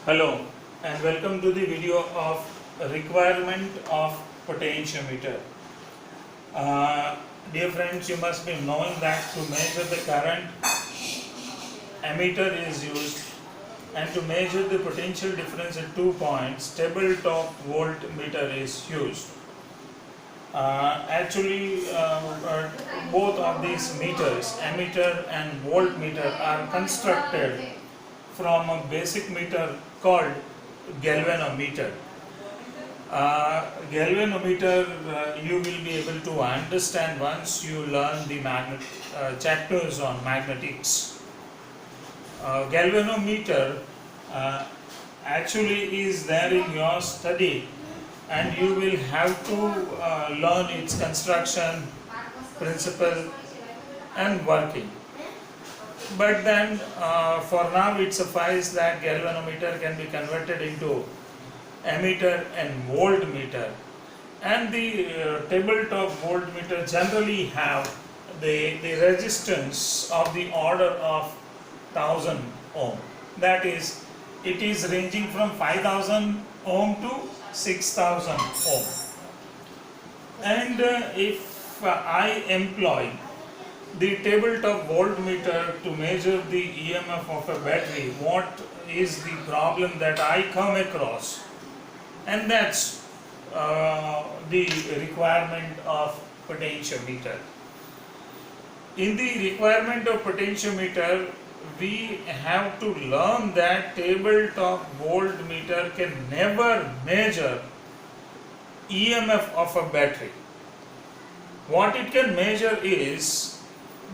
Hello and welcome to the video of requirement of potentiometer. Dear friends, you must be knowing that to measure the current, ammeter is used, and to measure the potential difference at 2 points, tabletop voltmeter is used. Both of these meters, ammeter and voltmeter, are constructed from a basic meter called galvanometer. Galvanometer you will be able to understand once you learn the chapters on magnetics. Galvanometer actually is there in your study, and you will have to learn its construction, principle and working. But then for now it suffices that galvanometer can be converted into ammeter and voltmeter, and the tabletop voltmeter generally have the resistance of the order of 1000 ohm. That is, it is ranging from 5000 ohm to 6000 ohm. And if I employ the tabletop voltmeter to measure the EMF of a battery, what is the problem that I come across? And that's the requirement of potentiometer. In the requirement of potentiometer, we have to learn that tabletop voltmeter can never measure EMF of a battery. What it can measure is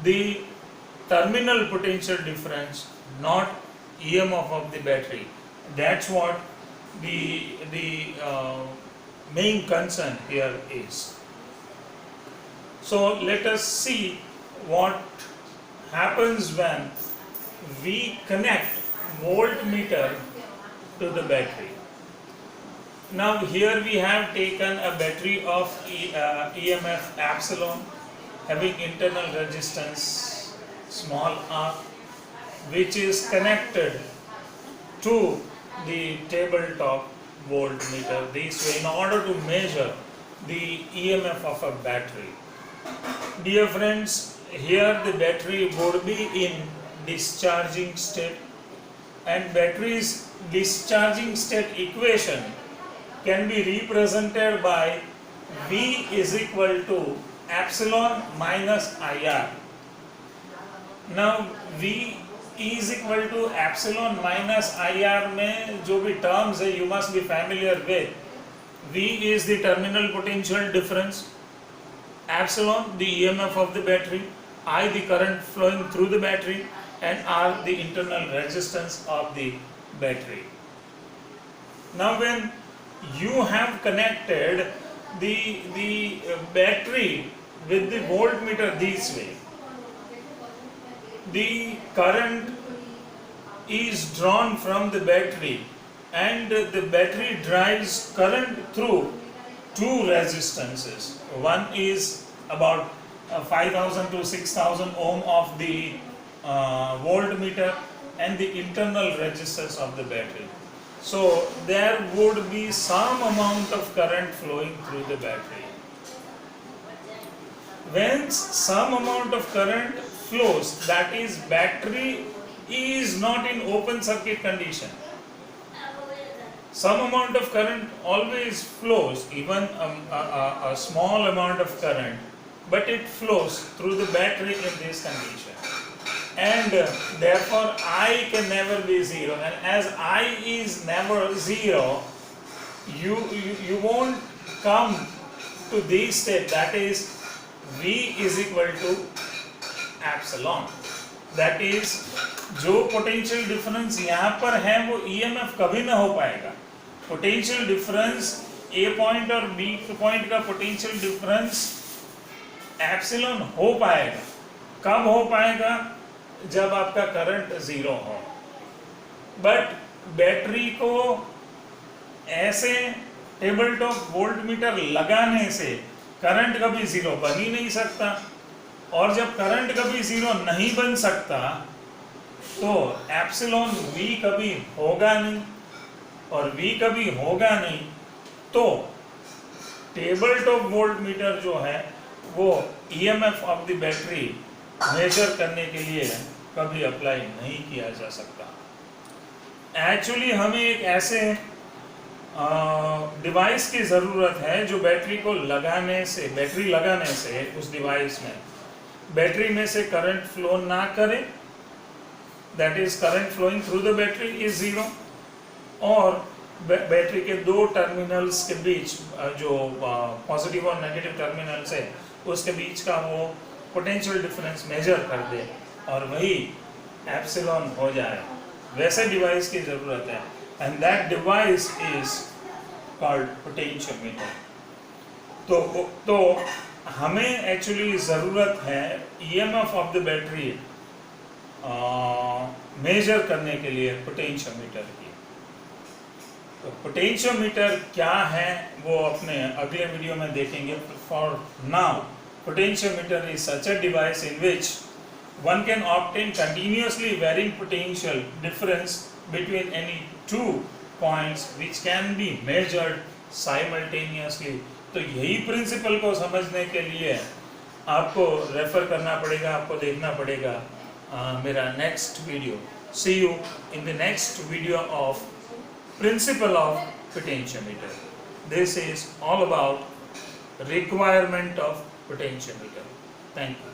the terminal potential difference, not EMF of the battery. That's what the main concern here is. So let us see what happens when we connect voltmeter to the battery. Now here we have taken a battery of EMF epsilon having internal resistance small r, which is connected to the tabletop voltmeter this way in order to measure the EMF of a battery. Dear friends, here the battery would be in discharging state, and battery's discharging state equation can be represented by V is equal to epsilon minus IR. Now V is equal to epsilon minus IR में जो भी terms है you must be familiar with. V is the terminal potential difference, epsilon the EMF of the battery, I the current flowing through the battery, and R the internal resistance of the battery. Now when you have connected the battery with the voltmeter this way, the current is drawn from the battery, and the battery drives current through two resistances. One is about 5000 to 6000 ohm of the voltmeter and the internal resistance of the battery. So there would be some amount of current flowing through the battery. When some amount of current flows, that is, battery is not in open circuit condition. Some amount of current always flows, even a small amount of current, but it flows through the battery in this condition. And therefore I can never be zero, and as I is never zero, you won't come to this state, that is V is equal to epsilon. That is, जो potential difference यहाँ पर है वो EMF कभी ना हो पाएगा. Potential difference A point और B पॉइंट का पोटेंशियल डिफरेंस एप्सिलॉन हो पाएगा. कब हो पाएगा? जब आपका करंट जीरो हो. बट बैटरी को ऐसे टेबलटॉप वोल्टमीटर लगाने से करंट कभी जीरो बन ही नहीं सकता, और जब करंट कभी जीरो नहीं बन सकता तो एप्सिलॉन वी कभी होगा नहीं, और वी कभी होगा नहीं, तो टेबल टॉप वोल्ट मीटर जो है वो EMF of the battery measure करने के लिए कभी अप्लाई नहीं किया जा सकता। एक्चुअली हमें एक ऐसे डिवाइस की ज़रूरत है जो बैटरी लगाने से उस डिवाइस में बैटरी में से करंट फ्लो ना करे, that is current flowing through the battery is zero, और बैटरी के दो टर्मिनल्स के बीच जो पॉजिटिव और नेगेटिव टर्मिनल्स है उसके बीच का वो पोटेंशियल डिफरेंस मेजर कर दे और वही एप्सिलॉन हो जाए। वैसे डिवाइस की ज़रूरत है, and that device is called potentiometer. तो हमें एक्चुअली ज़रूरत है EMF of the battery measure करने के लिए पोटेंशियोमीटर की। तो पोटेंशियोमीटर क्या है वो अपने अगले वीडियो में देखेंगे। For now potentiometer is such a device in which one can obtain continuously varying potential difference between any two points which can be measured simultaneously। तो यही प्रिंसिपल को समझने के लिए आपको रेफर करना पड़ेगा, आपको देखना पड़ेगा मेरा next video. See you in the next video of principle of potentiometer. This is all about requirement of potentiometer. Thank you.